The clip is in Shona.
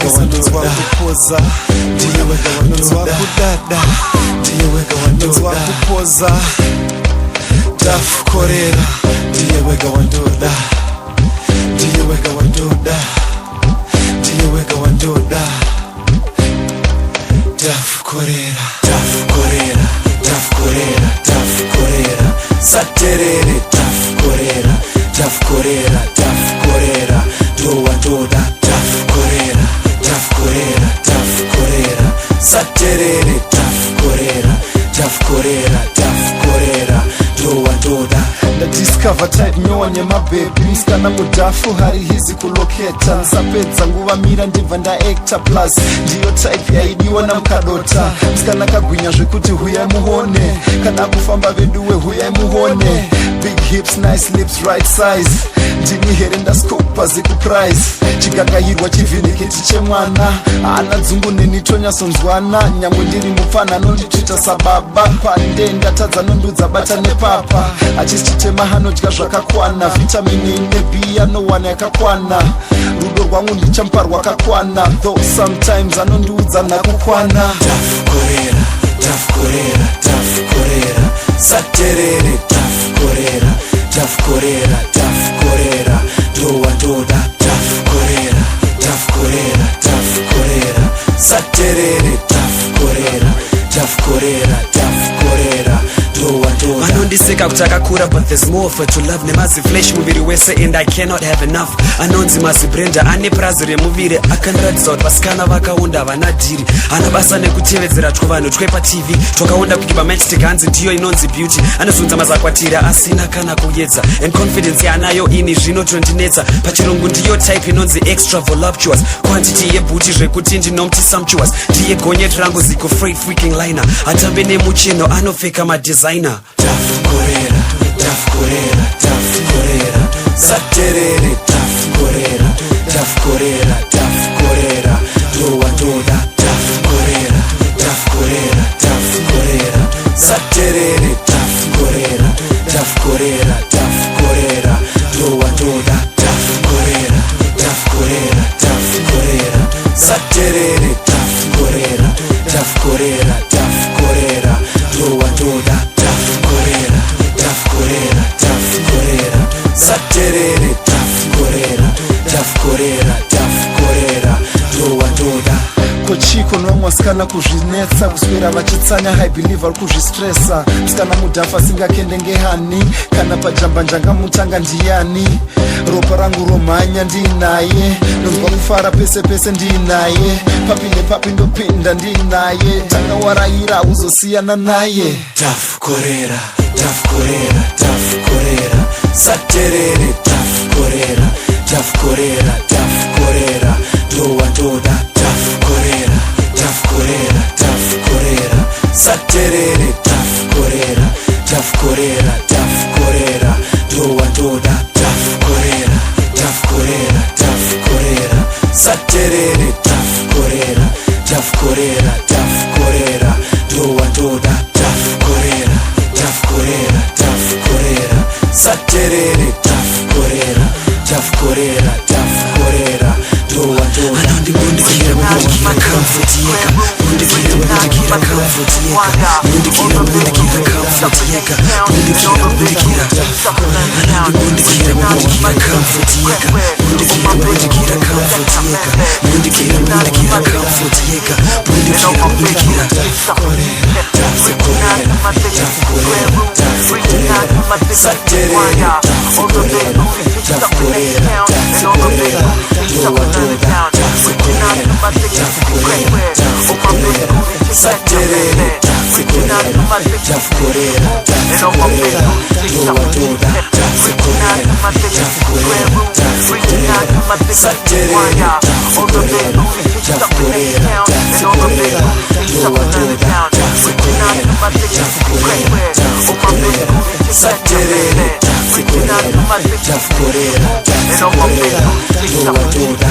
nonzwa kupoza nonzwa kudada nonzwa kupoza ndafukorera ndiye wega wandoda ndiye wega wandoda ndiye wega wandoda ndafukorera ndafukorera ndafukorera ndafukorera saterere ndafukorera ndafukorera ndafukorera ndowandoda ndafukorera ndafukorera ndafukorera saterere ndafukorera ndafukorera ndafukorera ndowandoda ndadiscover type nyonye mabebi msikana mudafu hari hizi kuloketa nsapedza nguva mira ndibva ndaacta plus ndiyo type yaidiwa namukadota msikana kagwinya zvekuti huyai muone kana kufamba veduwe huyai muone big hips nice lips right size ndini here ndaskopa zikuprize chigagayirwa chivhiniketi chemwana ana dzungu neni tonyasonzwana nyangwe ndiri mupfana anonditwita sababa pande ndatadza nondudza bata nepapa achisichitema hanodya zvakakwana vitamini neB anowana yakakwana rudo rwangu ndichamupa rwakakwana though sometimes anondiudza nakukwana ndafukorera ndafukorera ndafukorera saterere ndafukorera ndafukorera ndafukorera ndowandoda ndafukorera ndafukorera ndafukorera saterere ndafukorera ndafukorera ndafukorera ndowandoda vanondiseka kuti akakura but there's more for to love nemaziflesh muviri wese and I cannot have enough anonzi mazibrenda ane prazi remuviri akandiratidza kuti vasikana vakaunda havana dhiri ana basa nekutevedzera twavanhu twepatv twakaunda kukipa matchstick hanzi ndiyo inonzi beauty anozunza mazakwatira asina kana kuyedza and confidence yaanayo ini zvinotondinetsa pachirungu ndiyo type inonzi extra voluptuous quantity yebhuti zvekuti ndinomuti sumptuous ndiye gonyeti rangu ziko freight freaking liner atambe nemucheno anopfeka madesigner ndafukorera ndafukorera ndafukorera saterere ndafukorera ndafukorera ndafukorera ndowandoda ndafukorera ndafukorera ndafukorera saterere ndafukorera ndafukorera ndafukorera ndowandoda ndafukorera ndafukorera ndafukorera saterere ndafukorera ndafukorera ndafukorera ndowandoda ndafukorera ndafukorera ndafukorera saterere ndafukorera ndafukorera ndafukorera ndowandoda kochiko nomwasikana kuzvinetsa kuswera vachitsanya high believe ari kuzvistressa musikana mudhafu asingakende ngehani kana pajambanjanga mutanga ndiyani ropa rangu romhanya ndiinaye nonzwa kufara pese pese ndiinaye papi nepapi ndopinda ndiinaye tanga warayira uzosiyana naye ndafukorera ndafukorera ndafukorera saterere ndafukorera ndafukorera ndafukorera ndowandoda ndafukorera ndafukorera ndafukorera saterere ndafukorera ndafukorera ndafukorera ndowandoda ndafukorera ndafukorera ndafukorera saterere ndafukorera ndafukorera ndafukorera ndowandoda ndafukorera ndafukorera ndafukorera saterere ndafukorera ndafukorera ndafukorera ndowandoda anondibundikira bundikira comfort yeka bundikira bundikira comfort yeka bundikira bundikira comfort yeka bundikira bundikira anondibundikira bundikira comfort yeka bundikira bundikira comfort yeka bundikira bundikira comfort yeka bundikira bundikira saterere ndafukorera ndafukorera ndafukorera ndowandoda ndafukorera ndafukorera ndafukorera saterere ndafukorera ndafukorera ndafukorera ndowandoda ndafukorera ndafukorera ndafukorera saterere ndafukorera ndafukorera ndafukorera ndowandoda ndafukorera ndafukorera ndafukorera saterere ndafukorera ndafukorera ndafukorera ndowandoda